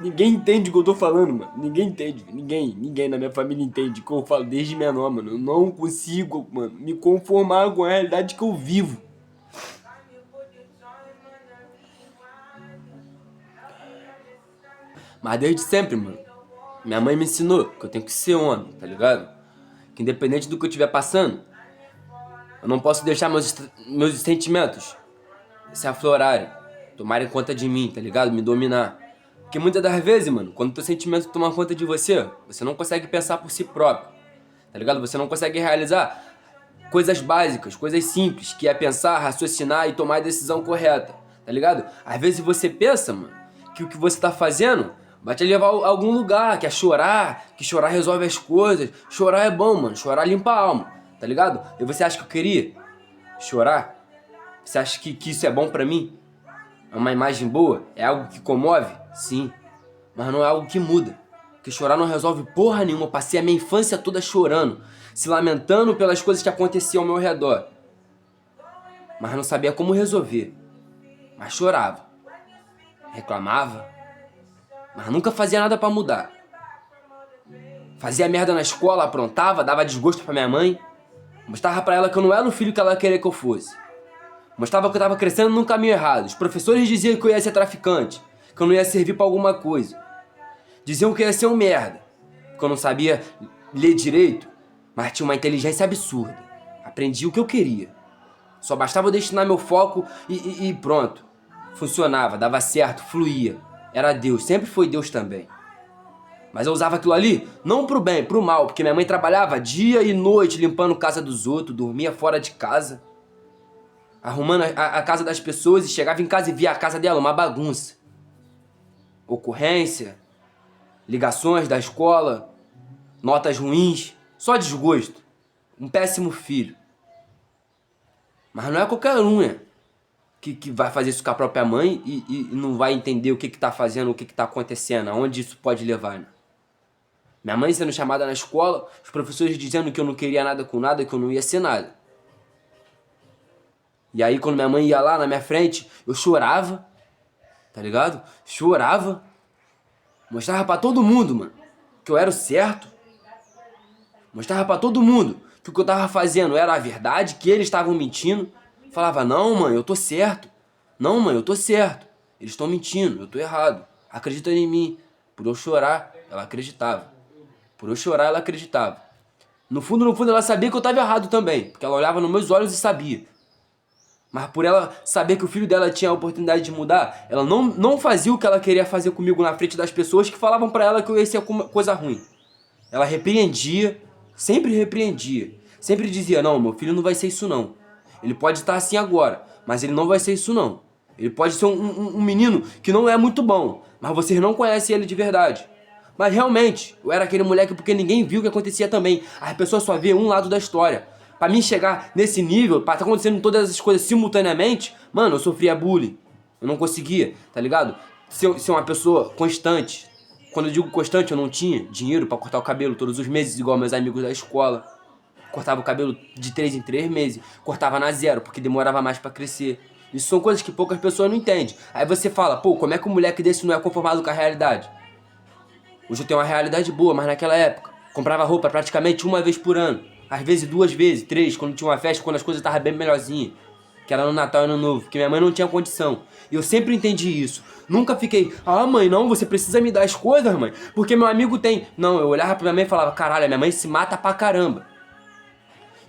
Ninguém entende o que eu tô falando, mano. Ninguém entende. Ninguém na minha família entende o que eu falo desde menor, mano. Eu não consigo, mano, me conformar com a realidade que eu vivo. Mas desde sempre, mano. Minha mãe me ensinou que eu tenho que ser homem, tá ligado? Que independente do que eu estiver passando, eu não posso deixar meus sentimentos se aflorarem, tomarem conta de mim, tá ligado? Me dominar. Porque muitas das vezes, mano, quando teu sentimento toma conta de você, você não consegue pensar por si próprio, tá ligado? Você não consegue realizar coisas básicas, coisas simples, que é pensar, raciocinar e tomar a decisão correta, tá ligado? Às vezes você pensa, mano, que o que você tá fazendo vai te levar a algum lugar, que é chorar, que chorar resolve as coisas. Chorar é bom, mano, chorar limpa a alma, tá ligado? E você acha que eu queria chorar? Você acha que isso é bom pra mim? É uma imagem boa? É algo que comove? Sim. Mas não é algo que muda. Porque chorar não resolve porra nenhuma. Eu passei a minha infância toda chorando, se lamentando pelas coisas que aconteciam ao meu redor. Mas não sabia como resolver. Mas chorava. Reclamava. Mas nunca fazia nada pra mudar. Fazia merda na escola, aprontava, dava desgosto pra minha mãe. Mostrava pra ela que eu não era o filho que ela queria que eu fosse. Mostrava que eu tava crescendo num caminho errado. Os professores diziam que eu ia ser traficante, que eu não ia servir pra alguma coisa. Diziam que eu ia ser um merda, porque eu não sabia ler direito, mas tinha uma inteligência absurda. Aprendi o que eu queria. Só bastava eu destinar meu foco e pronto. Funcionava, dava certo, fluía. Era Deus, sempre foi Deus também. Mas eu usava aquilo ali não pro bem, pro mal, porque minha mãe trabalhava dia e noite limpando casa dos outros, dormia fora de casa, arrumando a casa das pessoas e chegava em casa e via a casa dela uma bagunça. Ocorrência, ligações da escola, notas ruins, só desgosto. Um péssimo filho. Mas não é qualquer um, né? Que vai fazer isso com a própria mãe e não vai entender o que tá fazendo, o que tá acontecendo, aonde isso pode levar, né? Minha mãe sendo chamada na escola, os professores dizendo que eu não queria nada com nada, que eu não ia ser nada. E aí quando minha mãe ia lá na minha frente, eu chorava, tá ligado? Chorava. Mostrava pra todo mundo, mano, que eu era o certo. Mostrava pra todo mundo que o que eu tava fazendo era a verdade, que eles estavam mentindo. Falava, não, mãe, eu tô certo. Não, mãe, eu tô certo. Eles estão mentindo, eu tô errado. Acredita em mim. Por eu chorar, ela acreditava. Por eu chorar, ela acreditava. No fundo, ela sabia que eu tava errado também, porque ela olhava nos meus olhos e sabia. Mas por ela saber que o filho dela tinha a oportunidade de mudar, ela não fazia o que ela queria fazer comigo na frente das pessoas que falavam pra ela que eu ia ser coisa ruim. Ela repreendia, sempre repreendia. Sempre dizia, não, meu filho não vai ser isso não. Ele pode estar assim agora, mas ele não vai ser isso não. Ele pode ser um menino que não é muito bom, mas vocês não conhecem ele de verdade. Mas realmente, eu era aquele moleque porque ninguém viu o que acontecia também. As pessoas só vê um lado da história. Pra mim chegar nesse nível, pra estar acontecendo todas essas coisas simultaneamente, mano, eu sofria bullying. Eu não conseguia, tá ligado? Ser uma pessoa constante. Quando eu digo constante, eu não tinha dinheiro pra cortar o cabelo todos os meses, igual meus amigos da escola. Cortava o cabelo de 3 em 3 meses. Cortava na zero, porque demorava mais pra crescer. Isso são coisas que poucas pessoas não entendem. Aí você fala, pô, como é que um moleque desse não é conformado com a realidade? Hoje eu tenho uma realidade boa, mas naquela época, comprava roupa praticamente uma vez por ano. Às vezes 2 vezes, 3, quando tinha uma festa, quando as coisas estavam bem melhorzinhas. Que era no Natal e Ano Novo, porque minha mãe não tinha condição. E eu sempre entendi isso. Nunca fiquei, ah mãe, não, você precisa me dar as coisas, mãe, porque meu amigo tem. Não, eu olhava pra minha mãe e falava, caralho, a minha mãe se mata pra caramba.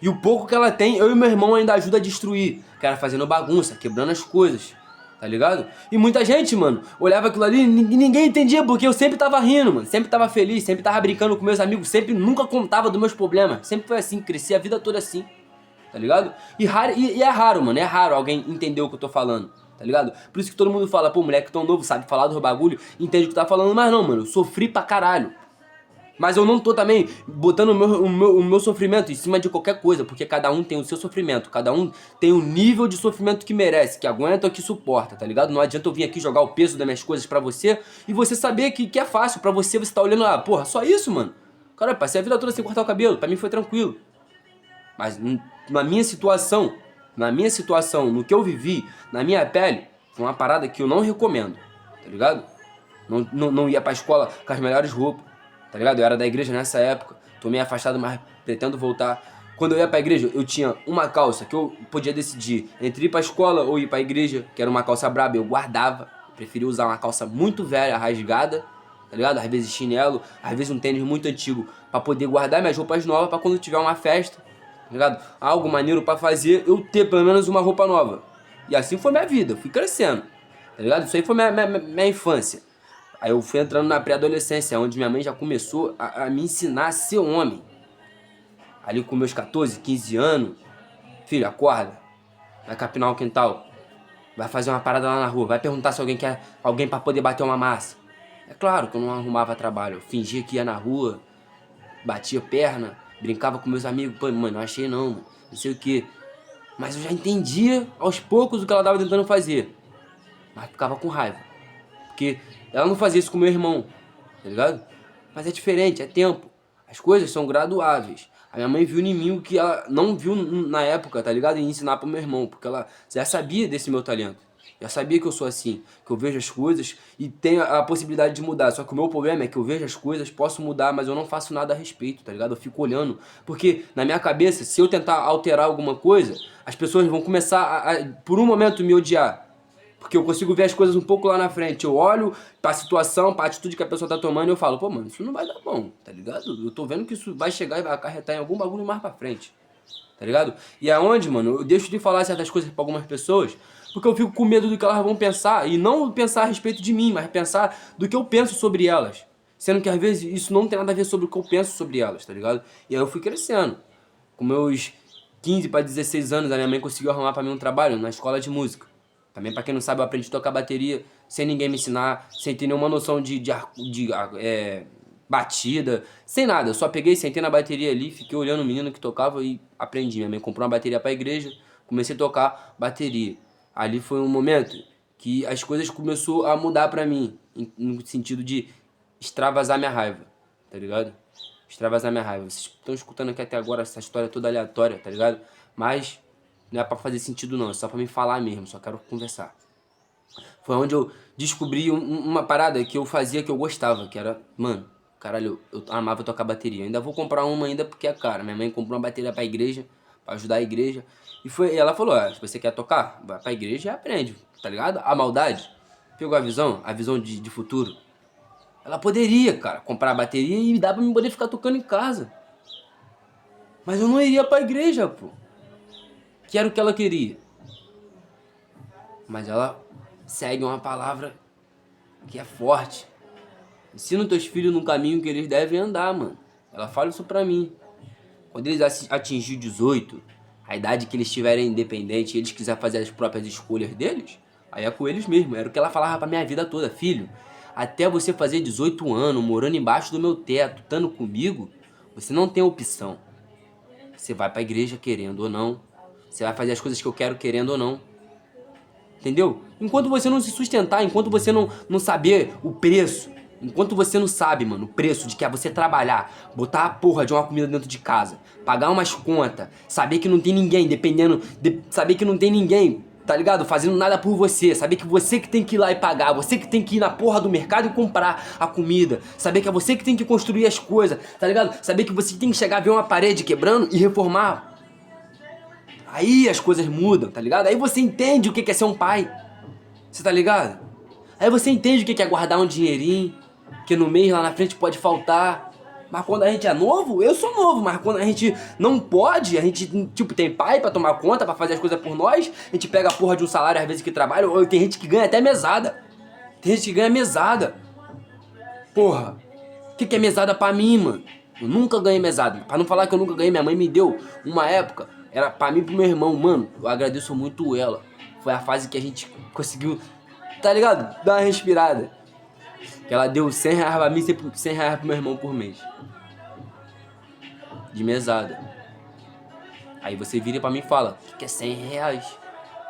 E o pouco que ela tem, eu e meu irmão ainda ajuda a destruir. Que era fazendo bagunça, quebrando as coisas. Tá ligado? E muita gente, mano, olhava aquilo ali e ninguém entendia, porque eu sempre tava rindo, mano. Sempre tava feliz, sempre tava brincando com meus amigos, sempre nunca contava dos meus problemas. Sempre foi assim, cresci a vida toda assim. Tá ligado? E é raro, mano, é raro alguém entender o que eu tô falando. Tá ligado? Por isso que todo mundo fala, pô, moleque tão novo, sabe falar do bagulho, entende o que tá falando. Mas não, mano, eu sofri pra caralho. Mas eu não tô também botando o meu sofrimento em cima de qualquer coisa, porque cada um tem o seu sofrimento, cada um tem o nível de sofrimento que merece, que aguenta ou que suporta, tá ligado? Não adianta eu vir aqui jogar o peso das minhas coisas pra você e você saber que é fácil pra você, você tá olhando, ah, porra, só isso, mano? Cara, eu passei a vida toda sem cortar o cabelo, pra mim foi tranquilo. Mas na minha situação, no que eu vivi, na minha pele, foi uma parada que eu não recomendo, tá ligado? Não ia pra escola com as melhores roupas, tá ligado? Eu era da igreja nessa época, tô meio afastado, mas pretendo voltar. Quando eu ia pra igreja, eu tinha uma calça que eu podia decidir entre ir pra escola ou ir pra igreja, que era uma calça braba, eu guardava. Eu preferia usar uma calça muito velha, rasgada, tá ligado? Às vezes chinelo, às vezes um tênis muito antigo, pra poder guardar minhas roupas novas pra quando tiver uma festa, tá ligado? Algo maneiro pra fazer, eu ter pelo menos uma roupa nova. E assim foi minha vida, eu fui crescendo, tá ligado? Isso aí foi minha infância. Aí eu fui entrando na pré-adolescência, onde minha mãe já começou a me ensinar a ser homem. Ali com meus 14, 15 anos, filho, acorda, vai capinar o quintal, vai fazer uma parada lá na rua, vai perguntar se alguém quer alguém pra poder bater uma massa. É claro que eu não arrumava trabalho, eu fingia que ia na rua, batia perna, brincava com meus amigos, pô, mano, não achei não, mano, não sei o que. Mas eu já entendia aos poucos o que ela tava tentando fazer, mas ficava com raiva, porque ela não fazia isso com meu irmão, tá ligado? Mas é diferente, é tempo, as coisas são graduáveis. A minha mãe viu em mim o que ela não viu na época, tá ligado? E ensinar pro meu irmão, porque ela já sabia desse meu talento. Já sabia que eu sou assim, que eu vejo as coisas e tenho a possibilidade de mudar. Só que o meu problema é que eu vejo as coisas, posso mudar, mas eu não faço nada a respeito, tá ligado? Eu fico olhando. Porque na minha cabeça, se eu tentar alterar alguma coisa, as pessoas vão começar por um momento, me odiar. Porque eu consigo ver as coisas um pouco lá na frente. Eu olho pra situação, pra atitude que a pessoa tá tomando e eu falo, pô, mano, isso não vai dar bom, tá ligado? Eu tô vendo que isso vai chegar e vai acarretar em algum bagulho mais pra frente, tá ligado? E aonde, mano, eu deixo de falar certas coisas pra algumas pessoas porque eu fico com medo do que elas vão pensar. E não pensar a respeito de mim, mas pensar do que eu penso sobre elas. Sendo que às vezes isso não tem nada a ver sobre o que eu penso sobre elas, tá ligado? E aí eu fui crescendo. Com meus 15 para 16 anos, a minha mãe conseguiu arrumar pra mim um trabalho na escola de música. Também, pra quem não sabe, eu aprendi a tocar bateria sem ninguém me ensinar, sem ter nenhuma noção de batida, sem nada. Eu só peguei, sentei na bateria ali, fiquei olhando o menino que tocava e aprendi. Minha mãe comprou uma bateria pra igreja, comecei a tocar bateria. Ali foi um momento que as coisas começou a mudar pra mim, no sentido de extravasar minha raiva, tá ligado? Extravasar minha raiva. Vocês estão escutando aqui até agora essa história toda aleatória, tá ligado? Mas não é pra fazer sentido não, é só pra me falar mesmo, só quero conversar. Foi onde eu descobri uma parada que eu fazia que eu gostava, que era, mano, caralho, eu amava tocar bateria. Eu ainda vou comprar uma ainda porque é cara. Minha mãe comprou uma bateria pra igreja, pra ajudar a igreja. E ela falou, se você quer tocar, vai pra igreja e aprende, tá ligado? A maldade. Pegou a visão de futuro. Ela poderia, cara, comprar a bateria e dar pra mim poder ficar tocando em casa. Mas eu não iria pra igreja, pô. Que era o que ela queria. Mas ela segue uma palavra que é forte. Ensina os teus filhos no caminho que eles devem andar, mano. Ela fala isso pra mim. Quando eles atingir 18, a idade que eles estiverem independentes e eles quiserem fazer as próprias escolhas deles, aí é com eles mesmo. Era o que ela falava pra minha vida toda. Filho, até você fazer 18 anos, morando embaixo do meu teto, estando comigo, você não tem opção. Você vai pra igreja querendo ou não. Você vai fazer as coisas que eu quero querendo ou não. Entendeu? Enquanto você não se sustentar, enquanto você não saber o preço, enquanto você não sabe, mano, o preço de que é você trabalhar, botar a porra de uma comida dentro de casa, pagar umas contas, saber que não tem ninguém, saber que não tem ninguém, tá ligado? Fazendo nada por você, saber que você que tem que ir lá e pagar, você que tem que ir na porra do mercado e comprar a comida, saber que é você que tem que construir as coisas, tá ligado? Saber que você tem que chegar a ver uma parede quebrando e reformar. Aí as coisas mudam, tá ligado? Aí você entende o que é ser um pai. Você tá ligado? Aí você entende o que é guardar um dinheirinho, que no mês lá na frente pode faltar. Mas quando a gente é novo, eu sou novo, mas quando a gente não pode, a gente, tipo, tem pai pra tomar conta, pra fazer as coisas por nós, a gente pega a porra de um salário às vezes que trabalha, ou tem gente que ganha até mesada. Tem gente que ganha mesada. Porra, o que é mesada pra mim, mano? Eu nunca ganhei mesada. Pra não falar que eu nunca ganhei, minha mãe me deu uma época, era pra mim e pro meu irmão, mano, eu agradeço muito ela. Foi a fase que a gente conseguiu, tá ligado? Dar uma respirada. Que ela deu 100 reais pra mim e 100 reais pro meu irmão por mês. De mesada. Aí você vira pra mim e fala, o que é 100 reais?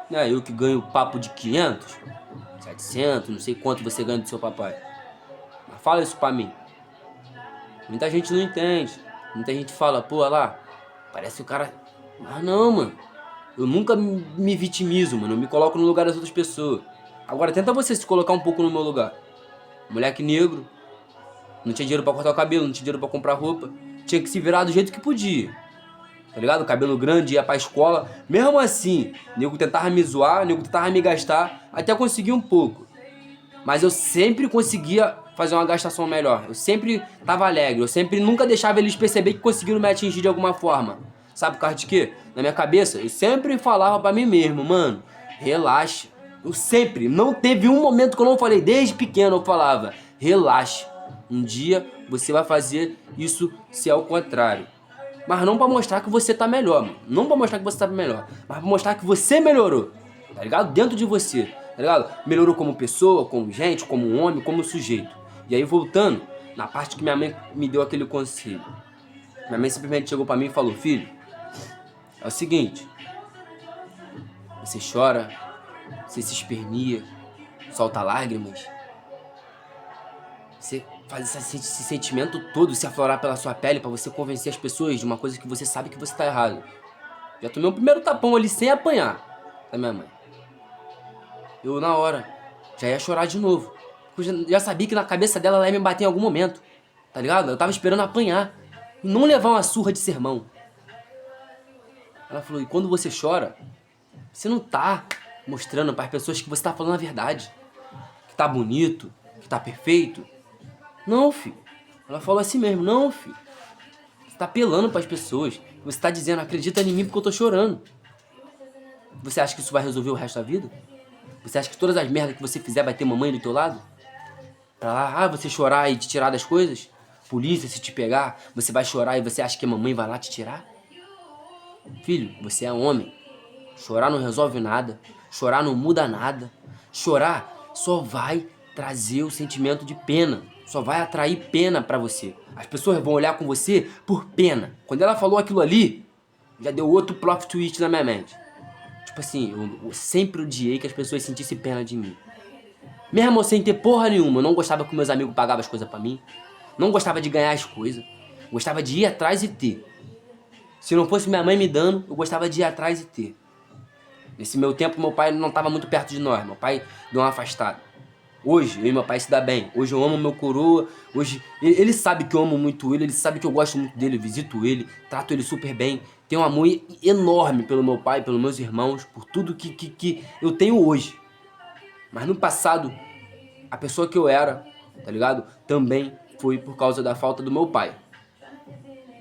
Não é eu que ganho papo de 500, 700, não sei quanto você ganha do seu papai. Mas fala isso pra mim. Muita gente não entende. Muita gente fala, pô, olha lá, parece o cara... Mas não, mano. Eu nunca me vitimizo, mano. Eu me coloco no lugar das outras pessoas. Agora tenta você se colocar um pouco no meu lugar. Moleque negro, não tinha dinheiro pra cortar o cabelo, não tinha dinheiro pra comprar roupa. Tinha que se virar do jeito que podia. Tá ligado? Cabelo grande, ia pra escola. Mesmo assim, nego tentava me zoar, nego tentava me gastar, até conseguir um pouco. Mas eu sempre conseguia fazer uma gastação melhor. Eu sempre tava alegre. Eu sempre nunca deixava eles perceber que conseguiram me atingir de alguma forma. Sabe por causa de quê? Na minha cabeça, eu sempre falava pra mim mesmo, mano, relaxa. Eu sempre, não teve um momento que eu não falei, desde pequeno eu falava, relaxa. Um dia você vai fazer isso se é o contrário. Mas não pra mostrar que você tá melhor, mano. Não pra mostrar que você tá melhor, mas pra mostrar que você melhorou. Tá ligado? Dentro de você, tá ligado? Melhorou como pessoa, como gente, como homem, como sujeito. E aí voltando, na parte que minha mãe me deu aquele conselho. Minha mãe simplesmente chegou pra mim e falou, filho, é o seguinte, você chora, você se espernia, solta lágrimas, você faz esse sentimento todo se aflorar pela sua pele pra você convencer as pessoas de uma coisa que você sabe que você tá errado. Já tomei um primeiro tapão ali sem apanhar da minha mãe. Eu, na hora, já ia chorar de novo. Eu já sabia que na cabeça dela ela ia me bater em algum momento. Tá ligado? Eu tava esperando apanhar. E não levar uma surra de sermão. Ela falou, e quando você chora, você não tá mostrando para as pessoas que você tá falando a verdade. Que tá bonito, que tá perfeito. Não, filho. Ela falou assim mesmo, não, filho. Você tá apelando para as pessoas. Você tá dizendo, acredita em mim porque eu tô chorando. Você acha que isso vai resolver o resto da vida? Você acha que todas as merdas que você fizer vai ter mamãe do teu lado? Pra lá, você chorar e te tirar das coisas? Polícia, se te pegar, você vai chorar e você acha que a mamãe vai lá te tirar? Filho, você é homem. Chorar não resolve nada. Chorar não muda nada. Chorar só vai trazer o sentimento de pena. Só vai atrair pena pra você. As pessoas vão olhar com você por pena. Quando ela falou aquilo ali, já deu outro plot twist na minha mente. Tipo assim, eu sempre odiei que as pessoas sentissem pena de mim. Mesmo sem ter porra nenhuma, eu não gostava que meus amigos pagavam as coisas pra mim. Não gostava de ganhar as coisas. Gostava de ir atrás e ter. Se não fosse minha mãe me dando, eu gostava de ir atrás e ter. Nesse meu tempo, meu pai não estava muito perto de nós. Meu pai deu uma afastada. Hoje, eu e meu pai se dá bem. Hoje eu amo meu coroa. Hoje, ele sabe que eu amo muito ele. Ele sabe que eu gosto muito dele. Eu visito ele. Trato ele super bem. Tenho um amor enorme pelo meu pai, pelos meus irmãos. Por tudo que eu tenho hoje. Mas no passado, a pessoa que eu era, tá ligado? Também foi por causa da falta do meu pai.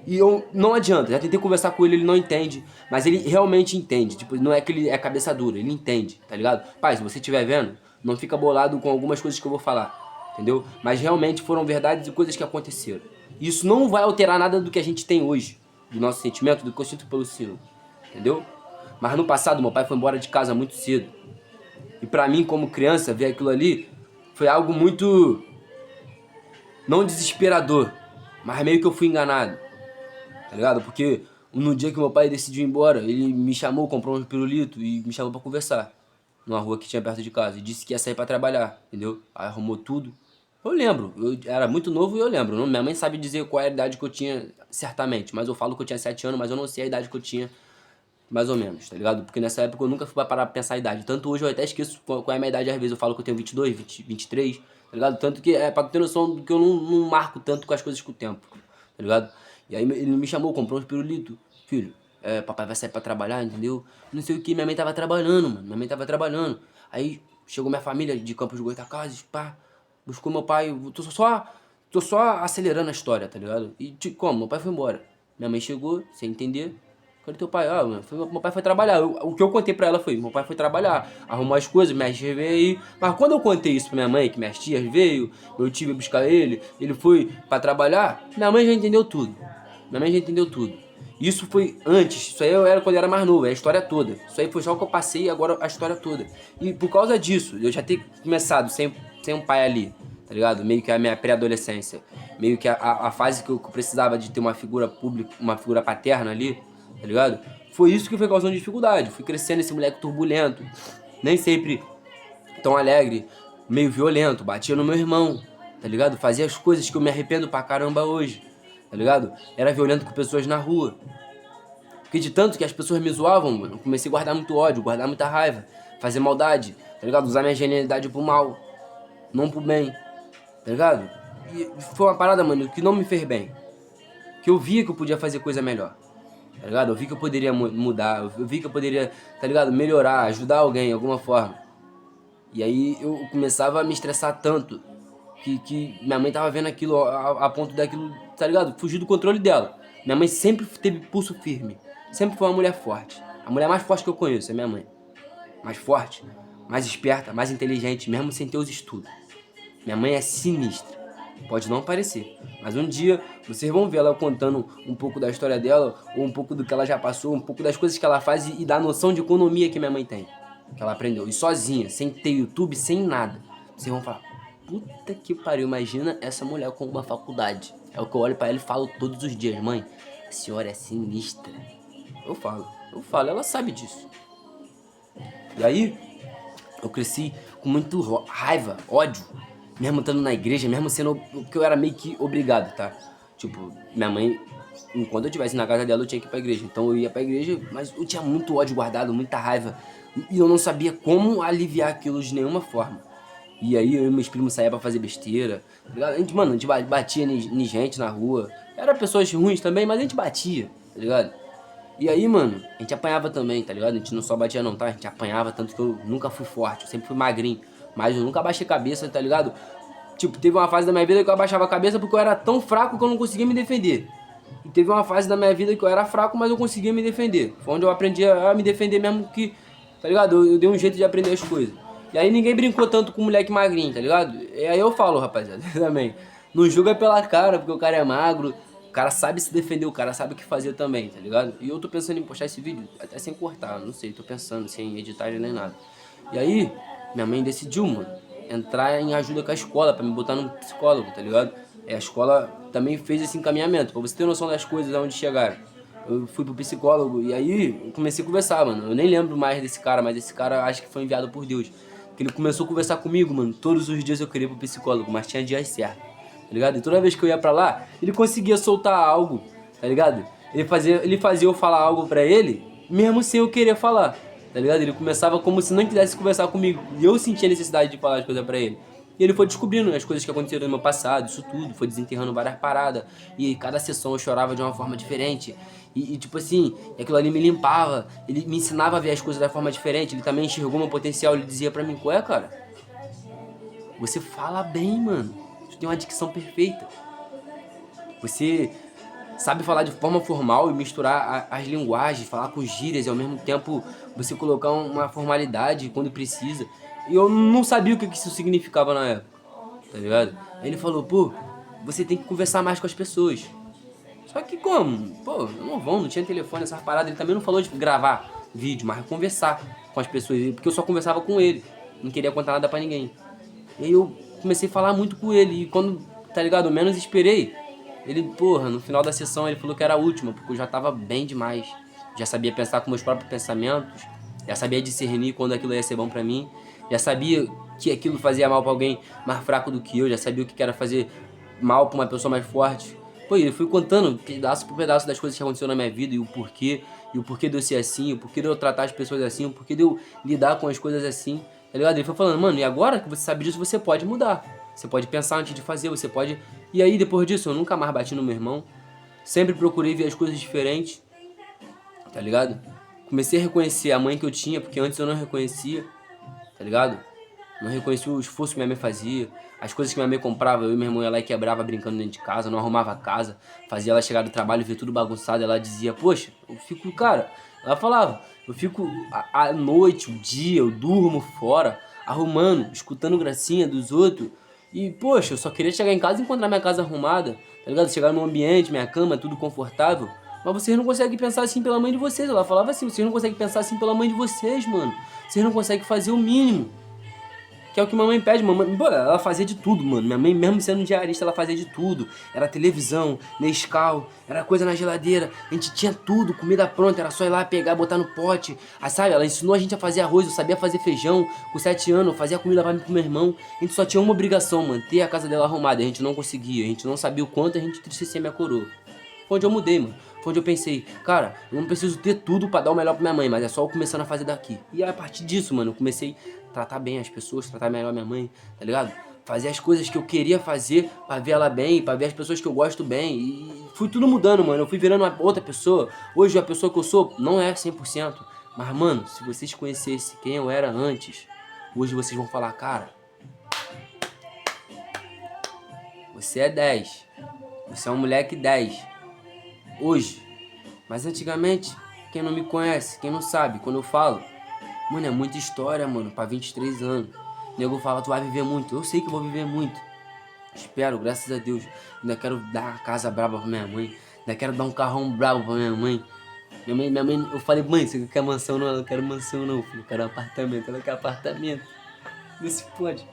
E eu, não adianta, já tentei conversar com ele, ele não entende. Mas ele realmente entende. Tipo, não é que ele é cabeça dura, ele entende, tá ligado? Pai, se você estiver vendo, não fica bolado com algumas coisas que eu vou falar, entendeu? Mas realmente foram verdades e coisas que aconteceram. E isso não vai alterar nada do que a gente tem hoje, do nosso sentimento, do que eu sinto pelo Senhor, entendeu? Mas no passado, meu pai foi embora de casa muito cedo. E pra mim, como criança, ver aquilo ali foi algo muito... não desesperador, mas meio que eu fui enganado. Tá ligado? Porque no dia que meu pai decidiu ir embora, ele me chamou, comprou um pirulito e me chamou pra conversar. Numa rua que tinha perto de casa. E disse que ia sair pra trabalhar, entendeu? Aí arrumou tudo. Eu lembro, eu era muito novo e eu lembro. Minha mãe sabe dizer qual é a idade que eu tinha certamente. Mas eu falo que eu tinha 7 anos, mas eu não sei a idade que eu tinha mais ou menos, tá ligado? Porque nessa época eu nunca fui parar pra pensar a idade. Tanto hoje eu até esqueço qual é a minha idade. Às vezes eu falo que eu tenho 22, 20, 23, tá ligado? Tanto que é pra ter noção do que eu não marco tanto com as coisas com o tempo, tá ligado? E aí ele me chamou, comprou uns pirulitos. Filho, papai vai sair pra trabalhar, entendeu? Não sei o que, minha mãe tava trabalhando, mano. Minha mãe tava trabalhando. Aí chegou minha família de Campos de Goytacazes, pá. Buscou meu pai. Tô só acelerando a história, tá ligado? E como? Meu pai foi embora. Minha mãe chegou, sem entender. Cadê teu pai? Ah, mano, meu pai foi trabalhar. O que eu contei pra ela foi, meu pai foi trabalhar, arrumou as coisas, minhas tias veio aí. Mas quando eu contei isso pra minha mãe, que minhas tias veio, meu tio veio buscar ele foi pra trabalhar, minha mãe já entendeu tudo. Minha mãe já entendeu tudo. Isso foi antes, isso aí eu era quando eu era mais novo, é a história toda. Isso aí foi só o que eu passei, agora a história toda. E por causa disso, eu já ter começado sem um pai ali, tá ligado? Meio que a minha pré-adolescência. Meio que a fase que eu precisava de ter uma figura pública, uma figura paterna ali, tá ligado? Foi isso que foi causando dificuldade. Fui crescendo esse moleque turbulento, nem sempre tão alegre, meio violento, batia no meu irmão, tá ligado? Fazia as coisas que eu me arrependo pra caramba hoje, tá ligado? Era violento com pessoas na rua. Porque de tanto que as pessoas me zoavam, mano, eu comecei a guardar muito ódio, guardar muita raiva, fazer maldade, tá ligado? Usar minha genialidade pro mal, não pro bem, tá ligado? E foi uma parada, mano, que não me fez bem. Que eu via que eu podia fazer coisa melhor, tá ligado? Eu vi que eu poderia mudar, eu vi que eu poderia, tá ligado? Melhorar, ajudar alguém de alguma forma. E aí eu começava a me estressar tanto que minha mãe tava vendo aquilo a ponto daquilo, tá ligado? Fugir do controle dela. Minha mãe sempre teve pulso firme, sempre foi uma mulher forte. A mulher mais forte que eu conheço é minha mãe. Mais forte, mais esperta, mais inteligente, mesmo sem ter os estudos. Minha mãe é sinistra. Pode não parecer, mas um dia vocês vão ver ela contando um pouco da história dela, ou um pouco do que ela já passou, um pouco das coisas que ela faz e da noção de economia que minha mãe tem. Que ela aprendeu. E sozinha, sem ter YouTube, sem nada. Vocês vão falar, puta que pariu, imagina essa mulher com uma faculdade. É o que eu olho pra ela e falo todos os dias, mãe, a senhora é sinistra. Eu falo, ela sabe disso. E aí, eu cresci com muito raiva, ódio, mesmo estando na igreja, mesmo sendo, porque eu era meio que obrigado, tá? Tipo, minha mãe, enquanto eu estivesse na casa dela, eu tinha que ir pra igreja. Então eu ia pra igreja, mas eu tinha muito ódio guardado, muita raiva. E eu não sabia como aliviar aquilo de nenhuma forma. E aí eu e meus primos saíam pra fazer besteira, tá ligado? A gente batia em gente na rua. Era pessoas ruins também, mas a gente batia, tá ligado? E aí, mano, a gente apanhava também, tá ligado? A gente não só batia não, tá? A gente apanhava, tanto que eu nunca fui forte, eu sempre fui magrinho. Mas eu nunca abaixei a cabeça, tá ligado? Tipo, teve uma fase da minha vida que eu abaixava a cabeça porque eu era tão fraco que eu não conseguia me defender. E teve uma fase da minha vida que eu era fraco, mas eu conseguia me defender. Foi onde eu aprendi a me defender mesmo que, tá ligado? Eu dei um jeito de aprender as coisas. E aí ninguém brincou tanto com o moleque magrinho, tá ligado? E aí eu falo, rapaziada, também. Não julga pela cara, porque o cara é magro. O cara sabe se defender, o cara sabe o que fazer também, tá ligado? E eu tô pensando em postar esse vídeo, até sem cortar, não sei, tô pensando, sem editar nem nada. E aí, minha mãe decidiu, mano, entrar em ajuda com a escola, pra me botar num psicólogo, tá ligado? A escola também fez esse encaminhamento, pra você ter noção das coisas, aonde chegaram. Eu fui pro psicólogo e aí eu comecei a conversar, mano. Eu nem lembro mais desse cara, mas esse cara acho que foi enviado por Deus. Que ele começou a conversar comigo, mano. Todos os dias eu queria ir pro psicólogo, mas tinha dias certos, tá ligado? E toda vez que eu ia pra lá, ele conseguia soltar algo, tá ligado? Ele fazia eu falar algo pra ele, mesmo sem eu querer falar, tá ligado? Ele começava como se não quisesse conversar comigo. E eu sentia a necessidade de falar as coisas pra ele. E ele foi descobrindo as coisas que aconteceram no meu passado, isso tudo, foi desenterrando várias paradas. E cada sessão eu chorava de uma forma diferente. Tipo assim, aquilo ali me limpava, ele me ensinava a ver as coisas da forma diferente. Ele também enxergou meu potencial, ele dizia pra mim, qual é, cara? Você fala bem, mano. Você tem uma dicção perfeita. Você sabe falar de forma formal e misturar as linguagens, falar com gírias e ao mesmo tempo você colocar uma formalidade quando precisa. E eu não sabia o que isso significava na época, tá ligado? Aí ele falou, pô, você tem que conversar mais com as pessoas. Só que como? Pô, não tinha telefone, essas paradas. Ele também não falou de gravar vídeo, mas conversar com as pessoas, porque eu só conversava com ele, não queria contar nada pra ninguém. E aí eu comecei a falar muito com ele, e quando, tá ligado, eu menos esperei, ele, porra, no final da sessão ele falou que era a última, porque eu já tava bem demais. Já sabia pensar com meus próprios pensamentos, já sabia discernir quando aquilo ia ser bom pra mim, já sabia que aquilo fazia mal pra alguém mais fraco do que eu, já sabia o que era fazer mal pra uma pessoa mais forte. Pô, eu fui contando pedaço por pedaço das coisas que aconteceram na minha vida e o porquê de eu ser assim, o porquê de eu tratar as pessoas assim, o porquê de eu lidar com as coisas assim, tá ligado? Ele foi falando, mano, e agora que você sabe disso, você pode mudar. Você pode pensar antes de fazer, você pode... E aí, depois disso, eu nunca mais bati no meu irmão. Sempre procurei ver as coisas diferentes, tá ligado? Comecei a reconhecer a mãe que eu tinha, porque antes eu não reconhecia, tá ligado? Não reconhecia o esforço que minha mãe fazia, as coisas que minha mãe comprava, eu e meu irmão ia lá e quebrava brincando dentro de casa, não arrumava a casa, fazia ela chegar do trabalho e ver tudo bagunçado, ela dizia, poxa, eu fico, cara, ela falava, eu fico a noite, o dia, eu durmo fora, arrumando, escutando gracinha dos outros, e poxa, eu só queria chegar em casa e encontrar minha casa arrumada, tá ligado? Chegar no ambiente, minha cama, tudo confortável, mas vocês não conseguem pensar assim pela mãe de vocês, ela falava assim, vocês não conseguem pensar assim pela mãe de vocês, mano, vocês não conseguem fazer o mínimo. Que é o que mamãe pede, mamãe, pô, ela fazia de tudo, mano. Minha mãe, mesmo sendo diarista, ela fazia de tudo. Era televisão, Nescau, era coisa na geladeira. A gente tinha tudo, comida pronta, era só ir lá pegar, botar no pote. Aí, sabe, ela ensinou a gente a fazer arroz, eu sabia fazer feijão. Com 7 anos, eu fazia comida pra mim e pro meu irmão. A gente só tinha uma obrigação, manter a casa dela arrumada. A gente não conseguia, a gente não sabia o quanto a gente entristecia minha coroa. Foi onde eu mudei, mano. Foi onde eu pensei, cara, eu não preciso ter tudo pra dar o melhor pra minha mãe, mas é só eu começando a fazer daqui. E a partir disso, mano, eu comecei a tratar bem as pessoas, tratar melhor minha mãe, tá ligado? fazer as coisas que eu queria fazer pra ver ela bem, pra ver as pessoas que eu gosto bem. E fui tudo mudando, mano. Eu fui virando uma outra pessoa. Hoje a pessoa que eu sou não é 100%. Mas, mano, se vocês conhecessem quem eu era antes, hoje vocês vão falar, cara, você é 10. Você é um moleque 10. Hoje. Mas antigamente, quem não me conhece, quem não sabe, quando eu falo, mano, é muita história, mano, pra 23 anos. O nego fala, tu vai viver muito. Eu sei que eu vou viver muito. Espero, graças a Deus. Ainda quero dar uma casa braba pra minha mãe. Ainda quero dar um carrão brabo pra minha mãe. Minha mãe, eu falei, mãe, você quer mansão? Não, ela não quer mansão não, filho. Eu quero apartamento, ela quer apartamento. Não se pode.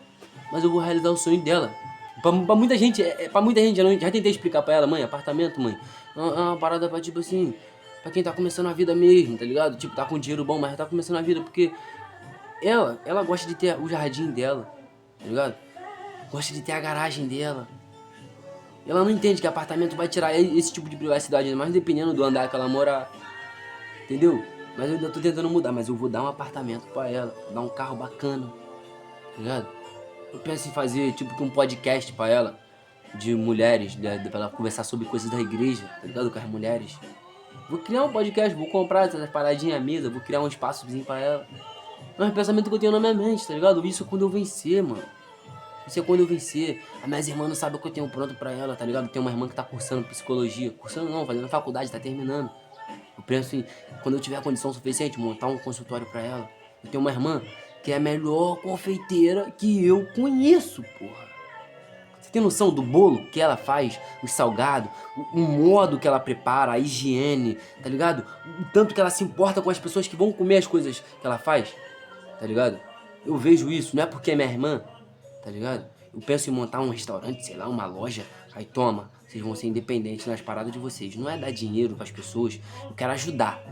Mas eu vou realizar o sonho dela. Pra muita gente, pra muita gente, já tentei explicar pra ela, mãe, apartamento, mãe. É uma parada pra, tipo assim, pra quem tá começando a vida mesmo, tá ligado? Tipo, tá com dinheiro bom, mas já tá começando a vida, porque ela gosta de ter o jardim dela, tá ligado? Gosta de ter a garagem dela. Ela não entende que apartamento vai tirar esse tipo de privacidade, mas dependendo do andar que ela morar, entendeu? Mas eu ainda tô tentando mudar, mas eu vou dar um apartamento pra ela, dar um carro bacana, tá ligado? Eu penso em fazer tipo um podcast pra ela, de mulheres, pra ela conversar sobre coisas da igreja, tá ligado? Com as mulheres. Vou criar um podcast, vou comprar essas paradinhas à mesa, vou criar um espaçozinho pra ela. Mas é um pensamento que eu tenho na minha mente, tá ligado? Isso é quando eu vencer, mano. Isso é quando eu vencer. As minhas irmãs não sabem o que eu tenho pronto pra ela, tá ligado? Tem uma irmã que tá cursando psicologia. Cursando não, fazendo faculdade, tá terminando. Eu penso em, quando eu tiver condição suficiente, montar um consultório pra ela. Eu tenho uma irmã que é a melhor confeiteira que eu conheço, porra. Você tem noção do bolo que ela faz, os salgados, o modo que ela prepara, a higiene, tá ligado? O tanto que ela se importa com as pessoas que vão comer as coisas que ela faz, tá ligado? Eu vejo isso, não é porque é minha irmã, tá ligado? Eu penso em montar um restaurante, sei lá, uma loja, aí toma, vocês vão ser independentes nas paradas de vocês. Não é dar dinheiro pras pessoas, eu quero ajudar,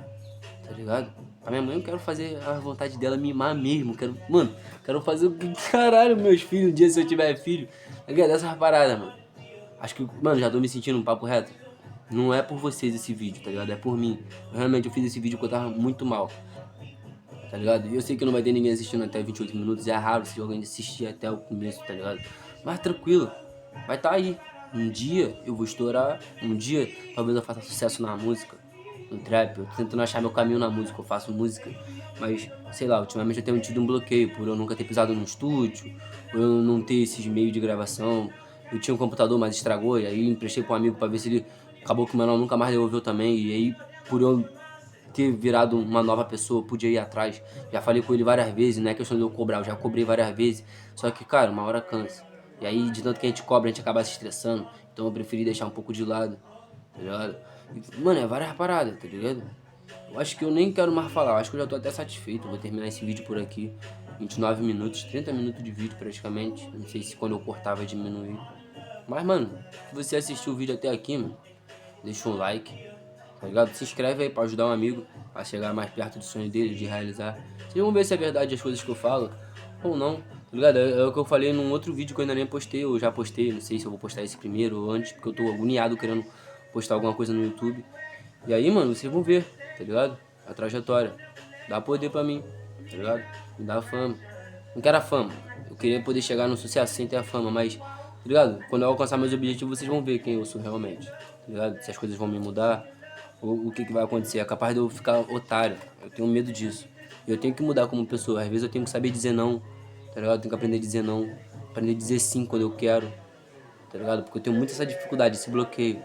tá ligado? Pra minha mãe eu quero fazer a vontade dela mimar mesmo, quero fazer o que caralho meus filhos, um dia se eu tiver filho, dessas paradas, mano. Acho que, mano, já tô me sentindo um papo reto. Não é por vocês esse vídeo, tá ligado? É por mim. Realmente eu fiz esse vídeo porque eu tava muito mal, tá ligado? E eu sei que não vai ter ninguém assistindo até 28 minutos, é raro se alguém assistir até o começo, tá ligado? Mas tranquilo, vai tá aí. Um dia eu vou estourar, um dia talvez eu faça sucesso na música, no trap. Eu tô tentando achar meu caminho na música, eu faço música, mas sei lá, ultimamente eu tenho tido um bloqueio por eu nunca ter pisado num estúdio, por eu não ter esses meios de gravação. Eu tinha um computador, mas estragou, e aí emprestei pra um amigo pra ver se ele. Acabou que o menor nunca mais devolveu também, e aí por eu ter virado uma nova pessoa, eu podia ir atrás. Já falei com ele várias vezes, não é questão de eu cobrar, eu já cobrei várias vezes. Só que, cara, uma hora cansa. E aí, de tanto que a gente cobra, a gente acaba se estressando. Então eu preferi deixar um pouco de lado, tá ligado? E, mano, é várias paradas, tá ligado? Eu acho que eu nem quero mais falar, eu acho que eu já tô até satisfeito. Eu vou terminar esse vídeo por aqui. 29 minutos, 30 minutos de vídeo praticamente. Não sei se quando eu cortar vai diminuir. Mas, mano, se você assistiu o vídeo até aqui, mano, deixa um like, tá ligado? Se inscreve aí pra ajudar um amigo a chegar mais perto do sonho dele, de realizar. Vocês vão ver se é verdade as coisas que eu falo ou não, tá ligado? É o que eu falei num outro vídeo que eu ainda nem postei, ou já postei, não sei se eu vou postar esse primeiro ou antes, porque eu tô agoniado querendo postar alguma coisa no YouTube. E aí, mano, vocês vão ver, tá ligado? A trajetória. Dá poder pra mim, tá ligado? Me dá fama. Não quero a fama. Eu queria poder chegar no sucesso sem ter a fama, mas, tá ligado? Quando eu alcançar meus objetivos, vocês vão ver quem eu sou realmente, tá ligado? Se as coisas vão me mudar, ou o que vai acontecer. É capaz de eu ficar otário. Eu tenho medo disso. Eu tenho que mudar como pessoa. Às vezes eu tenho que saber dizer não, tá ligado? Eu tenho que aprender a dizer não. Aprender a dizer sim quando eu quero, tá ligado? Porque eu tenho muito essa dificuldade, esse bloqueio.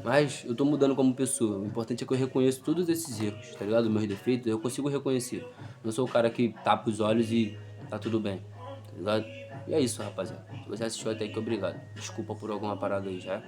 Mas eu tô mudando como pessoa. O importante é que eu reconheço todos esses erros, tá ligado? Meus defeitos, eu consigo reconhecer. Não sou o cara que tapa os olhos e tá tudo bem, tá ligado? E é isso, rapaziada. Se você assistiu até aqui, obrigado. Desculpa por alguma parada aí já.